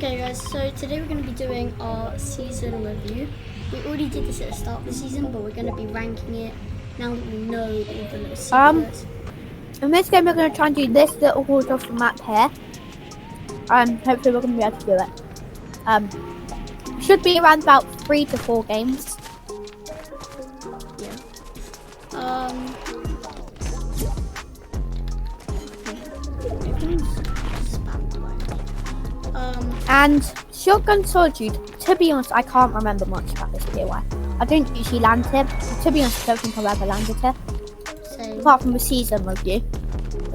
Okay guys, so today we're going to be doing our season review. We already did this at the start of the season, but we're going to be ranking it now that we know all the little secrets. In this game we're going to try and do this little order of the map here. Hopefully we're going to be able to do it. Should be around about 3 to 4 games. Yeah. And Shotgun Solitude, to be honest, I can't remember much about this POI. I don't usually land here. To be honest, I don't think I've ever landed here. Same. Apart from the season review.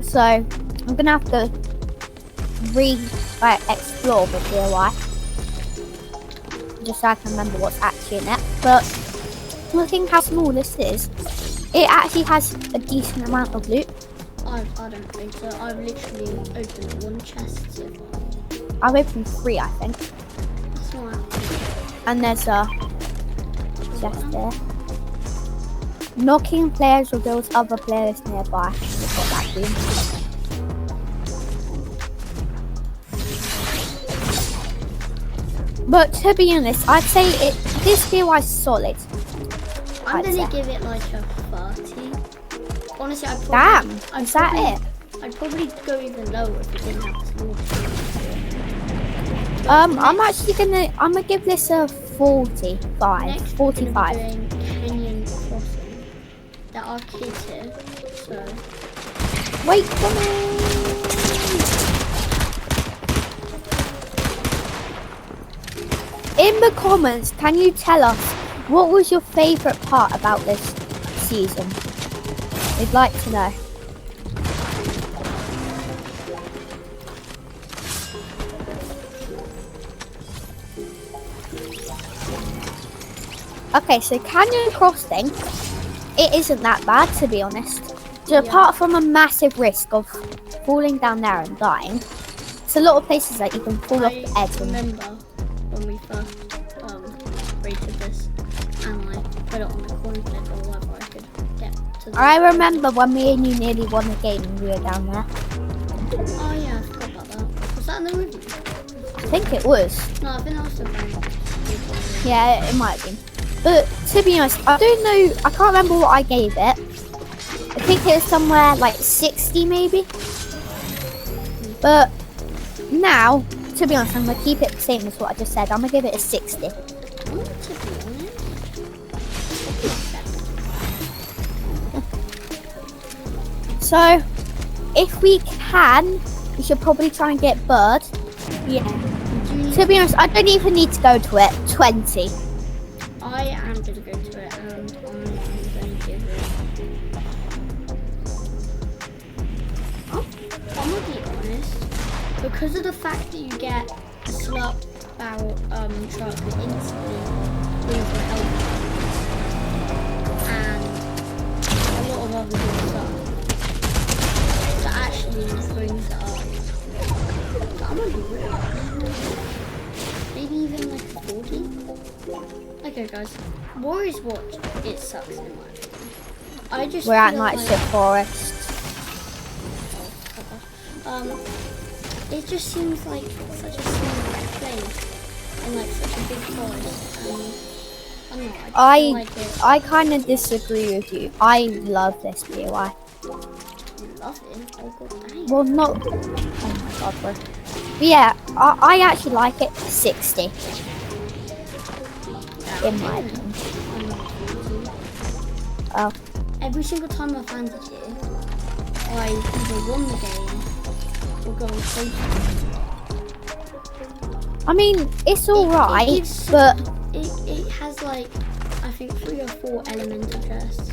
So, I'm going to have to explore the POI. Just so I can remember what's actually in it. But, looking how small this is, it actually has a decent amount of loot. I don't think so. I've literally opened one chest so far. I've opened 3, I think. That's not. And there's a chest there. Knocking players reveals other players nearby. We've got that green. But to be honest, I'd say this POI is solid. I'm gonna give it like a 30. Honestly, I'd probably go even lower if it didn't have small. I'm gonna give this a 45. Next, 45. We're doing Canyon Crossing. There are kids here, so Wait for me. In the comments, can you tell us what was your favourite part about this season? We'd like to know. Okay, so Canyon Crossing, it isn't that bad to be honest. So apart from a massive risk of falling down there and dying, it's a lot of places that you can fall off the edge. I remember when we first rated this and like put it on the coin flip or whatever I could get to the I remember when me and you nearly won the game and we were down there. Oh yeah, I forgot about that. Was that in the review? I think it was. No, I think that was the game. Yeah, it might have been. But to be honest, I don't know, I can't remember what I gave it. I think it was somewhere like 60 maybe. But now, to be honest, I'm going to keep it the same as what I just said. I'm going to give it a 60. To be honest. So, if we can, we should probably try and get Bird. Yeah. To be honest, I don't even need to go to it. 20. I am going to go to it and I'm going to give it. I'm going to be honest. Because of the fact that you get a slurp barrel truck that instantly brings your health and a lot of other good stuff that actually brings it up. So I'm going to be really maybe even like 40. Okay guys, Warriors Watch, it sucks in my opinion. We're at Night Shift Forest. It just seems like such a small place and like such a big forest. I don't know, I just don't like it. I kind of disagree with you. I love this POI. You love it? Oh god, dang. Well, not. Oh my god, bro. But yeah, I actually like it. 60. In my opinion. Oh. Every single time I've landed here, I either won the game or go on station. I mean, it's alright, but it has like I think 3 or 4 elemental chests.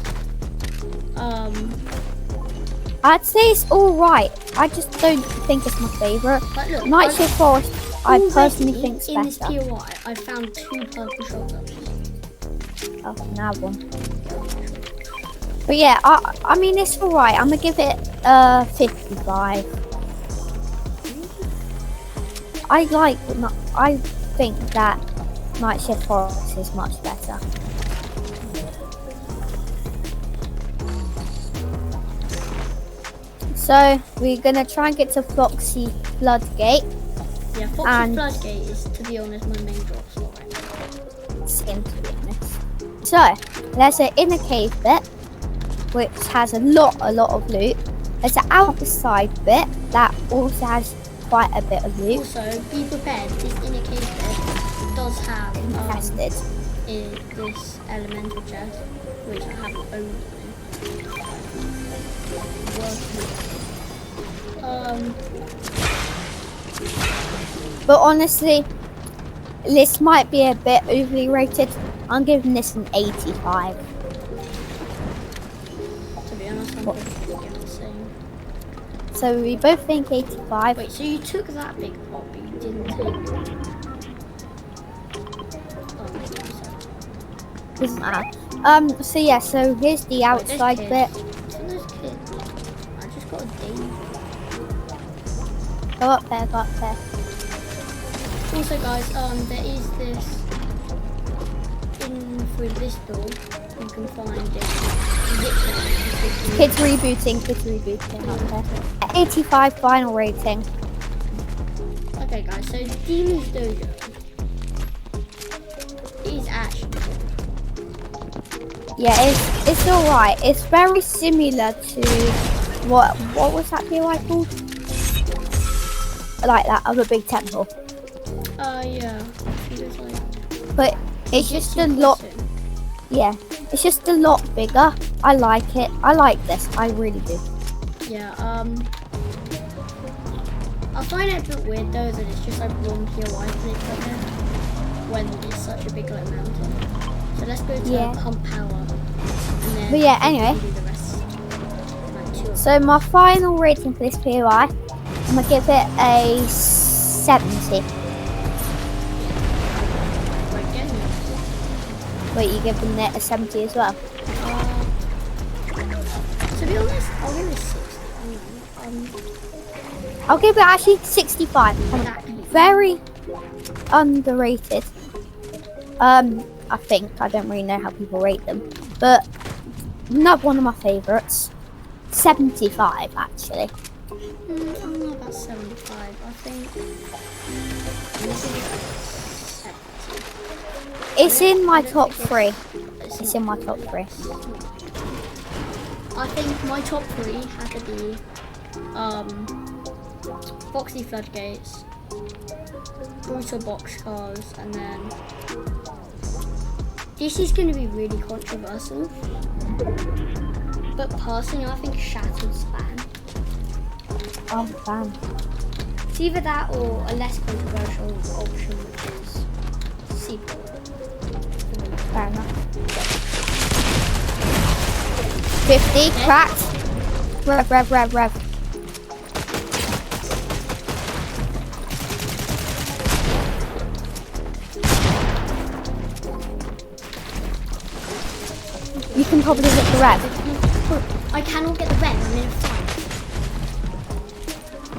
I'd say it's alright. I just don't think it's my favourite. Night Shift Forest, I personally think it's better. In this POI, I found 2 purple shotguns. Oh, now one. But yeah, I mean it's alright. I'm gonna give it 55. I think that Night Shift Forest is much better. So we're gonna try and get to Floxy Floodgate. Yeah, Foxy And- Floodgate is, to be honest, my main drop slot right now. Skin, to be honest. So, there's an inner cave bit, which has a lot of loot. There's an outside bit that also has quite a bit of loot. Also, be prepared, this inner cave bit does have Contested. this elemental chest, which I haven't owned on. But honestly, this might be a bit overly rated. I'm giving this an 85. To be honest, I'm probably the same. So we both think 85. Wait, so you took that big pot, but you didn't take... Doesn't matter. So yeah, so here's the outside bit. So there's kids. I just got a date. Go up there, go up there. Also guys, there is this in through this door. You can find it. Kids rebooting up there. 85 final rating. Okay guys, so Demon's Dojo is actually good. Yeah, it's alright. It's very similar to what was that POI called? Like that other big temple. Yeah. It's like, But it's just a lot. Yeah, it's just a lot bigger. I like it. I like this. I really do. Yeah, I find it a bit weird though that it's just like one POI clip on there when it's such a big like mountain. So let's go to pump power and then But yeah, anyway. do the rest. Like So my final rating for this POI, I'm gonna give it a 70. Wait, you giving it a 70 as well? To be honest, I'll give it 60. I'll give it actually 65. Very underrated. I think. I don't really know how people rate them. But not one of my favourites. 75 actually. I don't know about 75. I think It's in my top 3. It's in my top 3. I think my top 3 had to be Foxy Floodgates, Brutal Boxcars, and then this is going to be really controversial, but personally I think Shattered Span. I'm a fan. It's either that or a less controversial option, which is Sequel. Fair enough. 50, cracked. Rev. You can probably get the rev. I cannot get the red, I'm in a fight.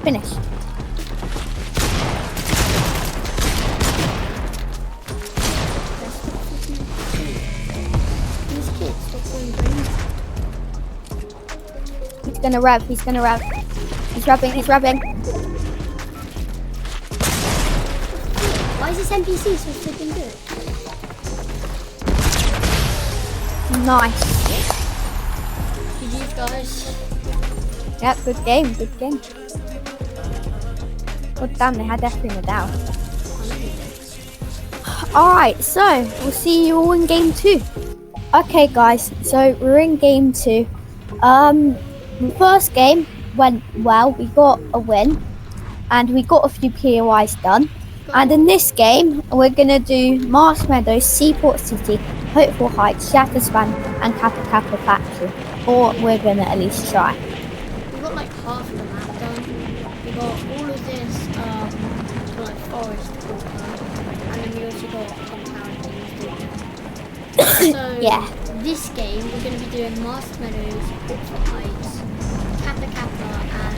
Finish. These kids, stop throwing brains. He's gonna rev. He's revving. Why is this NPC so flipping good? Nice. GG's guys. Yep, good game. God damn, they had everything down. Alright, so we'll see you all in game 2. Okay guys, so we're in game 2. The first game went well, we got a win and we got a few POIs done. And in this game, we're gonna do Marsh Meadows, Seaport City, Hopeful Heights, Shattered Span, and Kappa Kappa Factory. Or we're gonna at least try. We got like half of the map done. We got all of this like forest and then we also got compound things. So Yeah. this game we're gonna be doing Marsh Meadows, Hopeful Heights, Kappa Kappa, and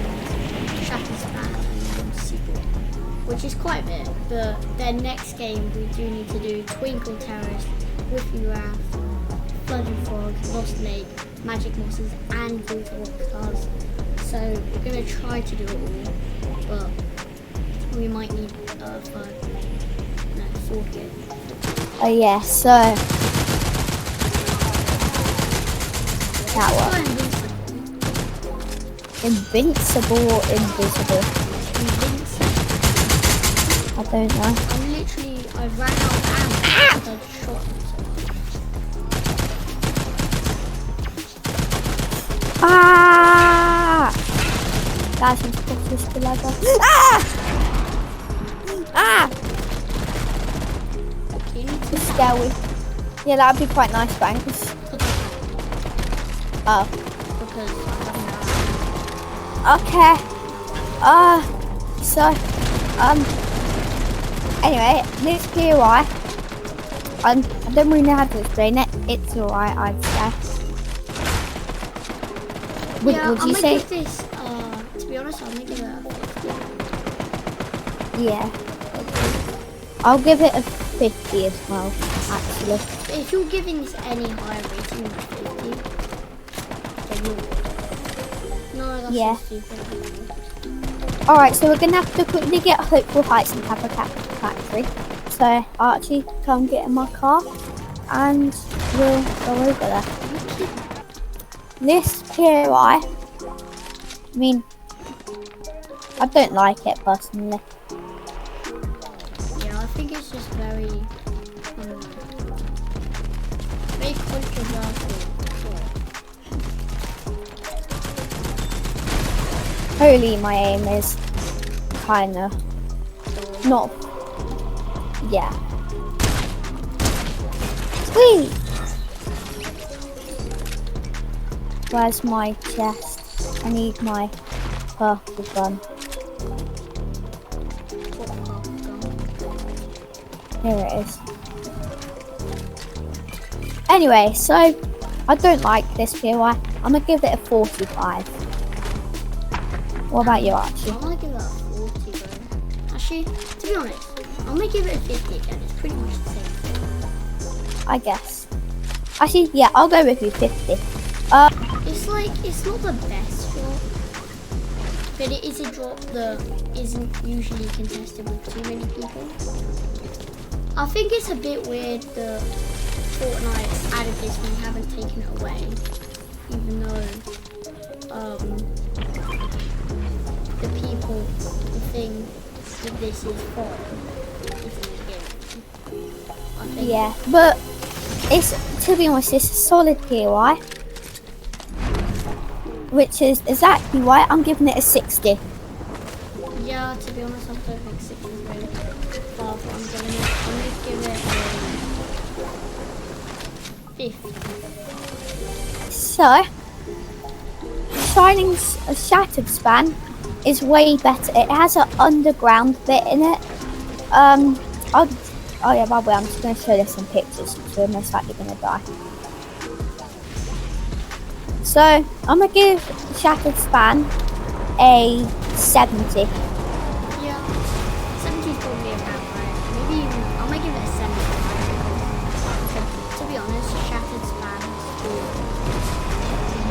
Shattered Span and Seaport. Which is quite a bit, but then next game we do need to do Twinkle Terrace, Whiffy Raft, Flooded Frog, Lost Lake, Magic Mosses, and Brutal Rock. So we're going to try to do it all, but we might need No, 40. Oh yeah, so that one. Invincible or invisible? Invincible. I don't know. I ran out of ammo because I shot myself. Ah! Guys, I'm supposed to still like that. Ah! Ah! Okay, you need to Scary. Yeah, that'd be quite nice, thanks. Oh. because Okay. So, anyway, this POI, I don't really know how to explain it. It's alright, I'd say. Would I'm you gonna say? give this, to be honest, I'm gonna give it a 50. Yeah. I'll give it a 50 as well, actually. If you're giving this any higher rating than 50, then you're... No, that's Yeah. so stupid. Alright, so we're gonna have to quickly get Hopeful Heights and Kappa Factory. So, Archie, come get in my car and we'll go over there. This POI, I mean, I don't like it personally. Yeah, I think it's just very, very controversial. Hopefully my aim is kinda not, yeah. Whee! Where's my chest? I need my purple gun. Here it is. Anyway, so I don't like this POI. I'm gonna give it a 45. What about you, Archie? I'm gonna give it a 40 though. Actually, to be honest, I'm gonna give it a 50 again. It's pretty much the same thing. I guess. Actually, yeah, I'll go with you, 50. It's like, it's not the best drop, but it is a drop that isn't usually contested with too many people. I think it's a bit weird that Fortnite added this when you haven't taken it away, even though the people who think that this is fun isn't a game. I think Yeah, but it's, to be honest, it's a solid POI, which is exactly why I'm giving it a 60. Yeah, to be honest, I don't think 6 is really far what I'm giving it. I'm going to give it a 50. So, Shining's Shattered Span is way better. It has an underground bit in it. Oh yeah, by the way, I'm just going to show this some pictures, so we're most likely going to die. So, I'm going to give Shattered Span a 70. Yeah, 70 is probably about right. Maybe even, I might give it a 75. To be honest, Shattered Span is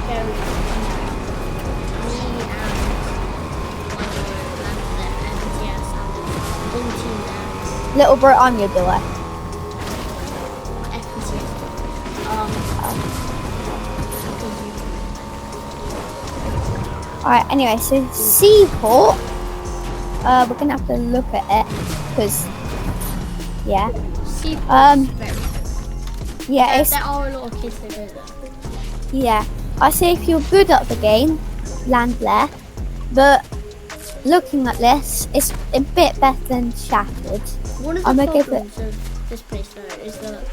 very me and MTS and the team there. Little bro, I'm your boy. FPCS. Alright, anyway, so Seaport, we're going to have to look at it, because, yeah. Seaport is very good. Yeah, There are a lot of kids that go there. yeah. I say if you're good at the game, land there, but looking at this, it's a bit better than Shattered. One of the I'm gonna give problems of this place though is that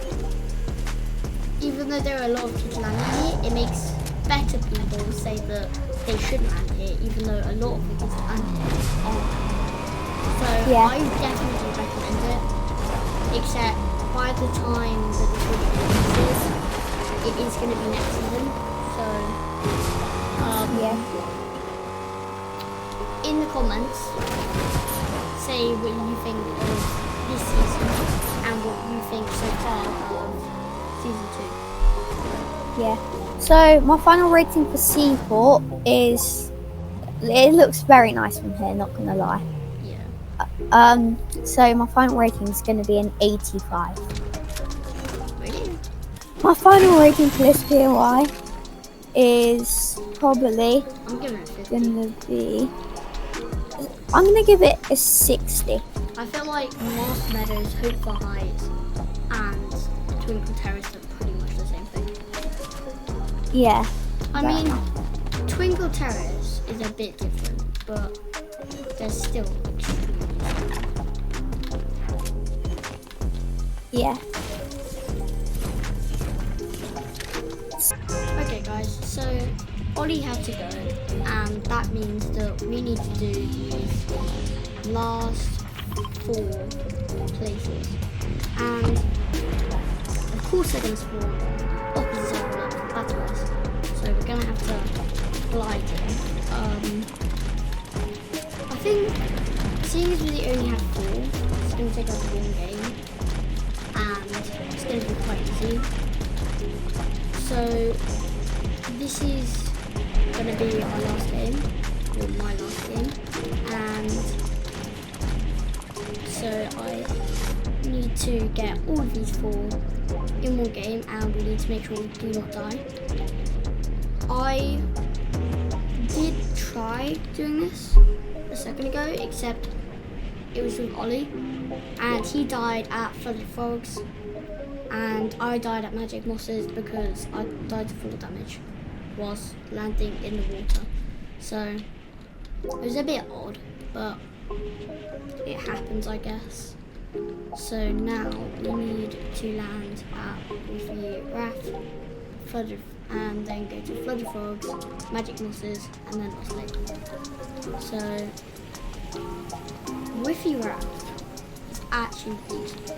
even though there are a lot of kids landing here, it makes better people say that they should land here, even though a lot of the kids land here aren't. So Yeah. I definitely recommend it, except by the time that this video releases, it is going to be next season. So Yeah. in the comments, say what you think of this season and what you think so far of season 2. Yeah. So my final rating for Seaport is, it looks very nice from here, not gonna lie. Yeah. So my final rating is going to be an 85. Really? My final rating for this POI is probably I'm giving it 50. going to be. I'm going to give it a 60. I feel like Mars Meadows, Hope for Heights, and Twinkle Terrace are pretty much the same thing. Yeah. I fair mean, enough. Twinkle Terrace is a bit different, but they're still extremely similar. Yeah. Okay guys, so Ollie had to go, and that means that we need to do these last 4 places. And of course they're going to spawn opposite of battles, so we're going to have to glide in. I think, seeing as we only have 4, it's going to take us 1 game, and it's going to be quite easy. So this is going to be our last game, or my last game, and so I need to get all of these 4 in 1 game, and we need to make sure we do not die. I did try doing this a second ago, except it was with Ollie, and he died at Flooded Frogs, and I died at Magic Mosses because I died to full damage whilst landing in the water. So it was a bit odd, but it happens, I guess. So now we need to land at the Raft, Flooded, and then go to Flooded Frogs, Magic Mosses, and then Lost Lake. So Whiffy Raft is actually beautiful,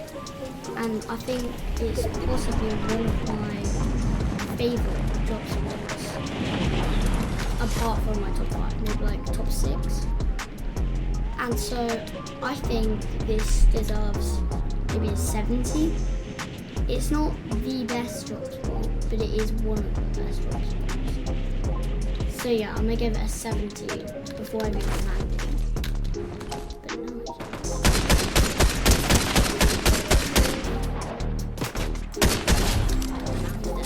and I think it's possibly one of my favourite drop spots, apart from my top 5, maybe like top 6. And so I think this deserves maybe a 70. It's not the best drop spot, but it is one of the best drop spots. So yeah, I'm gonna give it a 70 before I move the landing. But no,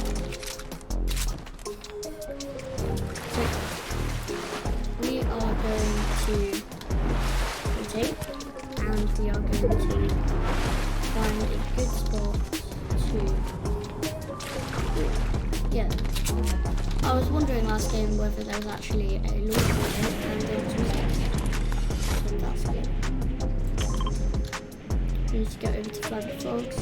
we are going to rotate, and we are going to find a good spot to, yeah. I was wondering last game whether there was actually a launch point, and there was not. So that's good. We need to go over to Flooded Frogs.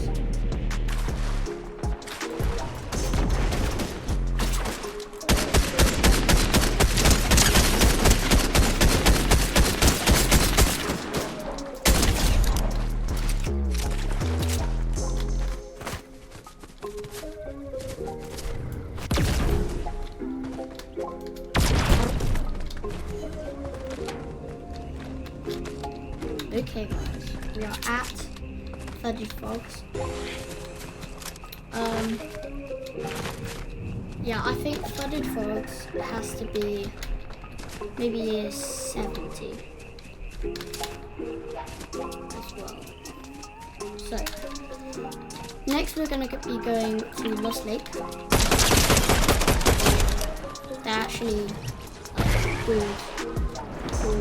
Okay guys, we are at Flooded Frogs. Yeah, I think Flooded Frogs has to be maybe a 70 as well. So, next we're going to be going to Lost Lake. They're actually good for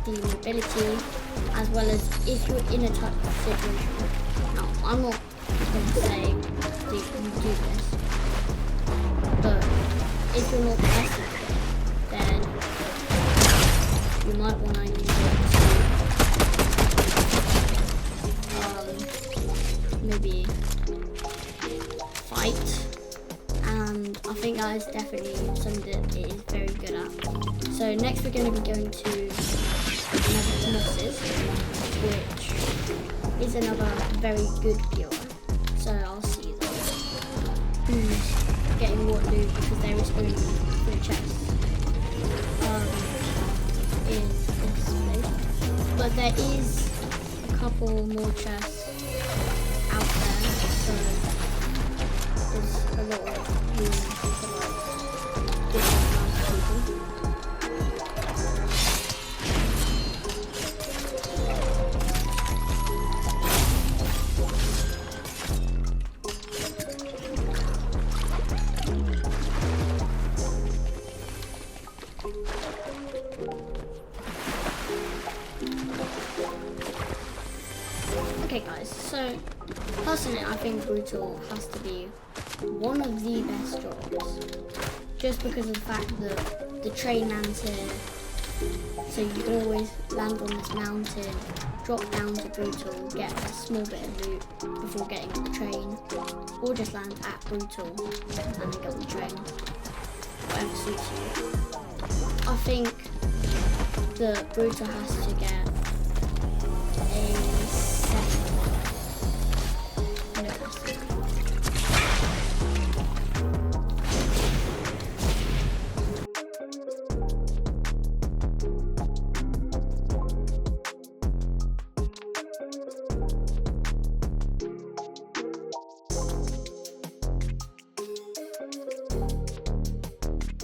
the mobility, as well as if you're in a tight situation. Now, I'm not going to say that you do this, but if you're not tested it, then you might want to use it to maybe fight, and I think that is definitely something that it is very good at. So next we're going to be going to Magic Mosses, which is another very good POI. So I'll see who's getting what loot, because there is only 3 chests in this place. But there is a couple more chests out there, so there's a lot of room for like different kinds of people. Okay guys, so personally I think Brutal has to be one of the best drops. Just because of the fact that the train lands here. So you can always land on this mountain, drop down to Brutal, get a small bit of loot before getting on the train. Or just land at Brutal and then get on the train. Whatever suits you. I think that Brutal has to get